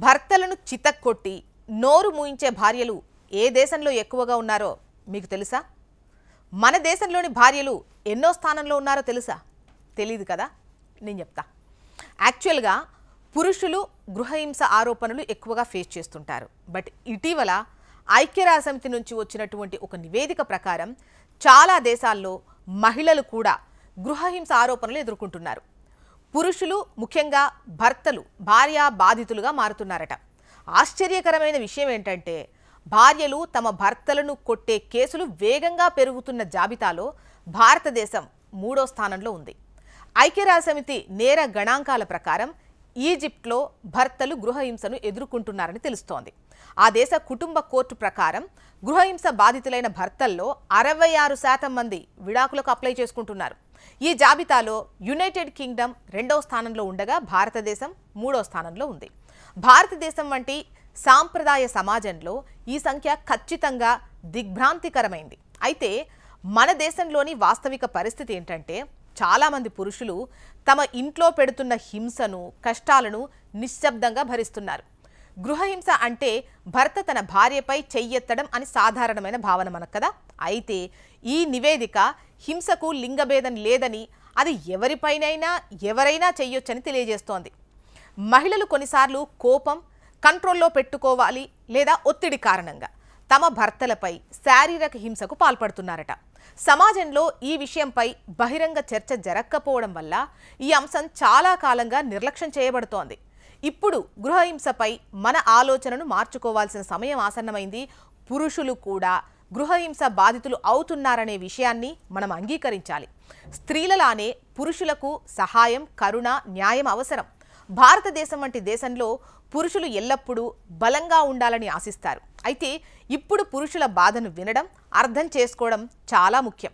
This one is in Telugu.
భర్తలను చితక్కొట్టి నోరు మూయించే భార్యలు ఏ దేశంలో ఎక్కువగా ఉన్నారో మీకు తెలుసా? మన దేశంలోని భార్యలు ఎన్నో స్థానంలో ఉన్నారో తెలుసా? తెలీదు కదా, నేను చెప్తా. యాక్చువల్గా పురుషులు గృహహింస ఆరోపణలు ఎక్కువగా ఫేస్ చేస్తుంటారు. బట్ ఇటీవల ఐక్యరాజ్యసమితి నుంచి వచ్చినటువంటి ఒక నివేదిక ప్రకారం చాలా దేశాల్లో మహిళలు కూడా గృహహింస ఆరోపణలు ఎదుర్కొంటున్నారు. పురుషులు, ముఖ్యంగా భర్తలు భార్యా బాధితులుగా మారుతున్నారట. ఆశ్చర్యకరమైన విషయం ఏంటంటే భార్యలు తమ భర్తలను కొట్టే కేసులు వేగంగా పెరుగుతున్న జాబితాలో భారతదేశం 3వ స్థానంలో ఉంది. ఐక్యరాజ్యసమితి నేర గణాంకాల ప్రకారం ఈజిప్ట్లో భర్తలు గృహహింసను ఎదుర్కొంటున్నారని తెలుస్తోంది. ఆ దేశ కుటుంబ కోర్టు ప్రకారం గృహహింస బాధితులైన భర్తల్లో 66% మంది విడాకులకు అప్లై చేసుకుంటున్నారు. ఈ జాబితాలో యునైటెడ్ కింగ్డమ్ 2వ స్థానంలో ఉండగా భారతదేశం 3వ స్థానంలో ఉంది. భారతదేశం వంటి సాంప్రదాయ సమాజంలో ఈ సంఖ్య ఖచ్చితంగా దిగ్భ్రాంతికరమైంది. అయితే మన దేశంలోని వాస్తవిక పరిస్థితి ఏంటంటే చాలామంది పురుషులు తమ ఇంట్లో పెడుతున్న హింసను, కష్టాలను నిశ్శబ్దంగా భరిస్తున్నారు. గృహహింస అంటే భర్త తన భార్యపై చెయ్యెత్తడం అని సాధారణమైన భావన మనకు కదా. అయితే ఈ నివేదిక హింసకు లింగభేదం లేదని, అది ఎవరిపైనైనా ఎవరైనా చెయ్యొచ్చని తెలియజేస్తోంది. మహిళలు కొన్నిసార్లు కోపం కంట్రోల్లో పెట్టుకోవాలి లేదా ఒత్తిడి కారణంగా తమ భర్తలపై శారీరక హింసకు పాల్పడుతున్నారట. సమాజంలో ఈ విషయంపై బహిరంగ చర్చ జరగకపోవడం వల్ల ఈ అంశం చాలా కాలంగా నిర్లక్ష్యం చేయబడుతోంది. ఇప్పుడు గృహహింసపై మన ఆలోచనను మార్చుకోవాల్సిన సమయం ఆసన్నమైంది. పురుషులు కూడా గృహహింస బాధితులు అవుతున్నారనే విషయాన్ని మనం అంగీకరించాలి. స్త్రీలలానే పురుషులకు సహాయం, కరుణ, న్యాయం అవసరం. భారతదేశం వంటి దేశంలో పురుషులు ఎల్లప్పుడూ బలంగా ఉండాలని ఆశిస్తారు. అయితే ఇప్పుడు పురుషుల బాధను వినడం, అర్థం చేసుకోవడం చాలా ముఖ్యం.